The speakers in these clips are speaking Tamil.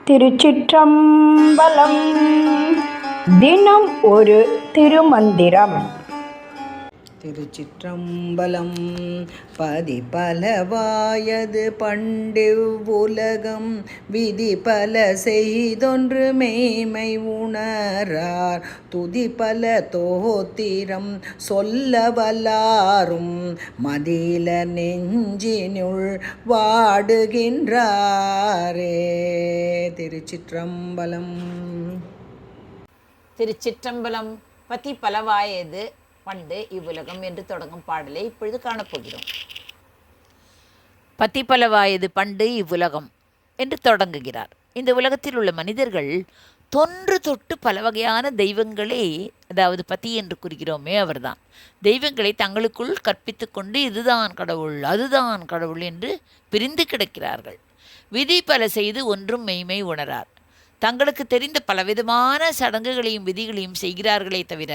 திருச்சிற்றம்பலம். தினம் ஒரு திருமந்திரம். திருச்சிற்றம்பலம். பதிபலவாயது பண்டிவ்வுலகம் விதிபல செய்தொன்று மேய்மை உணரார் துதிபல தோத்திரம் சொல்ல வல்லாரும் மதில நெஞ்சினுள் வாடுகின்றாரே. திருச்சிற்றம்பலம். திருச்சிற்றம்பலம். பதி பலவாயது பண்டு இவ்வுலகம் என்று தொடங்கும் பாடலை இப்பொழுது காணப்போகிறோம். பதி பலவாயது பண்டு இவ்வுலகம் என்று தொடங்குகிறார். இந்த உலகத்தில் உள்ள மனிதர்கள் தொன்று தொட்டு பல வகையான தெய்வங்களே, அதாவது பதி என்று கூறுகிறோமே அவர்தான், தெய்வங்களை தங்களுக்குள் கற்பித்து கொண்டு இதுதான் கடவுள் அதுதான் கடவுள் என்று பிரிந்து கிடக்கிறார்கள். விதி பல செய்து ஒன்றும் மெய்மை உணரார். தங்களுக்கு தெரிந்த பலவிதமான சடங்குகளையும் விதிகளையும் செய்கிறார்களே தவிர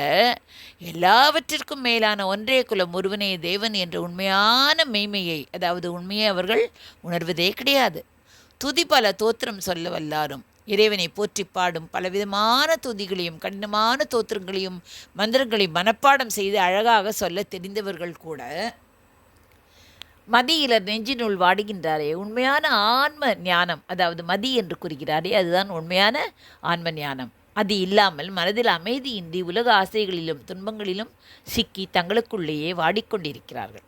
எல்லாவற்றிற்கும் மேலான ஒன்றே குலம் ஒருவனே தேவன் என்ற உண்மையான மெய்மையை, அதாவது உண்மையை அவர்கள் உணர்வதே கிடையாது. துதி பல தோத்திரம் சொல்ல வல்லாரும், இறைவனை போற்றி பாடும் பலவிதமான துதிகளையும் கடினமான தோத்திரங்களையும் மந்திரங்களையும் மனப்பாடம் செய்து அழகாக சொல்ல தெரிந்தவர்கள் கூட மதியிலர் நெஞ்சினுள் வாடுகின்றாரே. உண்மையான ஆன்ம ஞானம், அதாவது மதி என்று கூறுகிறாரே, அதுதான் உண்மையான ஆன்ம ஞானம். அது இல்லாமல் மனதில் அமைதியின்றி உலக ஆசைகளிலும் துன்பங்களிலும் சிக்கி தங்களுக்குள்ளேயே வாடிக்கொண்டிருக்கிறார்கள்.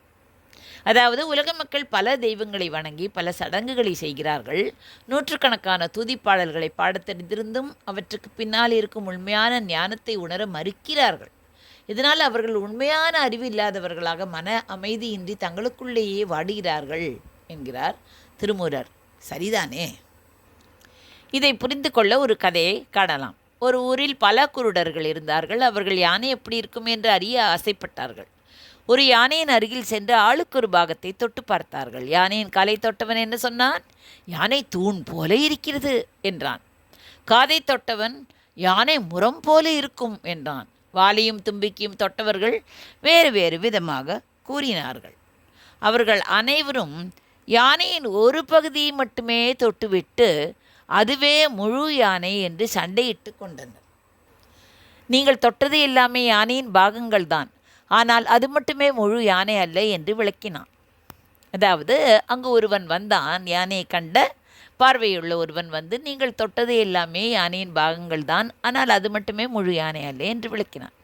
அதாவது உலக மக்கள் பல தெய்வங்களை வணங்கி பல சடங்குகளை செய்கிறார்கள். நூற்றுக்கணக்கான துதிப்பாடல்களை பாடத் தெரிந்திருந்தும் அவற்றுக்கு பின்னால் இருக்கும் உண்மையான ஞானத்தை உணர மறுக்கிறார்கள். இதனால் அவர்கள் உண்மையான அறிவு இல்லாதவர்களாக மன அமைதியின்றி தங்களுக்குள்ளேயே வாடுகிறார்கள் என்கிறார் திருமூலர். சரிதானே? இதை புரிந்து கொள்ள ஒரு கதையை காணலாம். ஒரு ஊரில் பல குருடர்கள் இருந்தார்கள். அவர்கள் யானை எப்படி இருக்கும் என்று அறிய ஆசைப்பட்டார்கள். ஒரு யானையின் அருகில் சென்று ஆளுக்கு ஒரு பாகத்தை தொட்டு பார்த்தார்கள். யானையின் காலை தொட்டவன் என்ன சொன்னான்? யானை தூண் போல இருக்கிறது என்றான். காதை தொட்டவன் யானை முரம் போல இருக்கும் என்றான். வாலையும் தும்பிக்கையும் தொட்டவர்கள் வேறு வேறு விதமாக கூறினார்கள். அவர்கள் அனைவரும் யானையின் ஒரு பகுதியை மட்டுமே தொட்டுவிட்டு அதுவே முழு யானை என்று சண்டையிட்டு கொண்டனர். நீங்கள் தொட்டது எல்லாமே யானையின் பாகங்கள் தான், ஆனால் அது மட்டுமே முழு யானை அல்ல என்று விளக்கினான். அதாவது அங்கு ஒருவன் வந்தான். யானையை கண்ட பார்வையுள்ள ஒருவன் வந்து, நீங்கள் தொட்டது எல்லாமே யானையின் பாகங்கள் தான், ஆனால் அது மட்டுமே முழு யானை அல்ல என்று விளக்கினான்.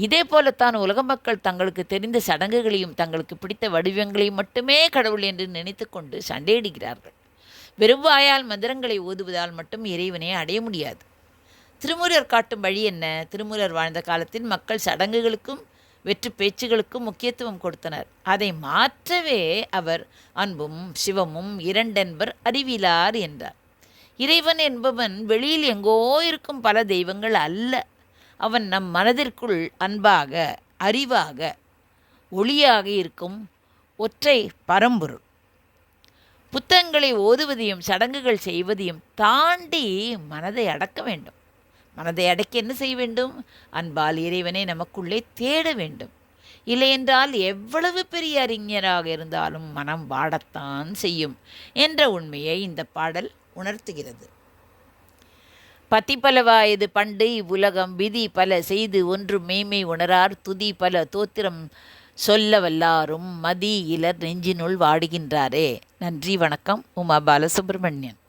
இதே போலத்தான் உலக மக்கள் தங்களுக்கு தெரிந்த சடங்குகளையும் தங்களுக்கு பிடித்த வடிவங்களையும் மட்டுமே கடவுள் என்று நினைத்து கொண்டு சண்டையிடுகிறார்கள். வெறும் வாயால் மந்திரங்களை ஓதுவதால் மட்டும் இறைவனை அடைய முடியாது. திருமூலர் காட்டும் வழி என்ன? திருமூலர் வாழ்ந்த காலத்தில் மக்கள் சடங்குகளுக்கும் வெற்று பேச்சுகளுக்கும் முக்கியத்துவம் கொடுத்தனர். அதை மாற்றவே அவர் அன்பும் சிவமும் இரண்டென்பர் அறிவிலார் என்றார். இறைவன் என்பவன் வெளியில் எங்கோ இருக்கும் பல தெய்வங்கள் அல்ல. அவன் நம் மனதிற்குள் அன்பாக அறிவாக ஒளியாக இருக்கும் ஒற்றை பரம்பொருள். புத்தகங்களை ஓதுவதையும் சடங்குகள் செய்வதையும் தாண்டி மனதை அடக்க வேண்டும். மனதை அடக்கி என்ன செய்ய வேண்டும்? அன்பால் இறைவனை நமக்குள்ளே தேட வேண்டும். இல்லையென்றால் எவ்வளவு பெரிய அறிஞராக இருந்தாலும் மனம் வாடத்தான் செய்யும் என்ற உண்மையை இந்த பாடல் உணர்த்துகிறது. பதி பலவாயது பண்டு இவ்வுலகம் விதி பல செய்து ஒன்று மேய்மை உணரார் துதி பல தோத்திரம் சொல்ல வல்லாரும் மதி இலர் நெஞ்சினுள் வாடுகின்றாரே. நன்றி, வணக்கம். உமா பாலசுப்ரமணியன்.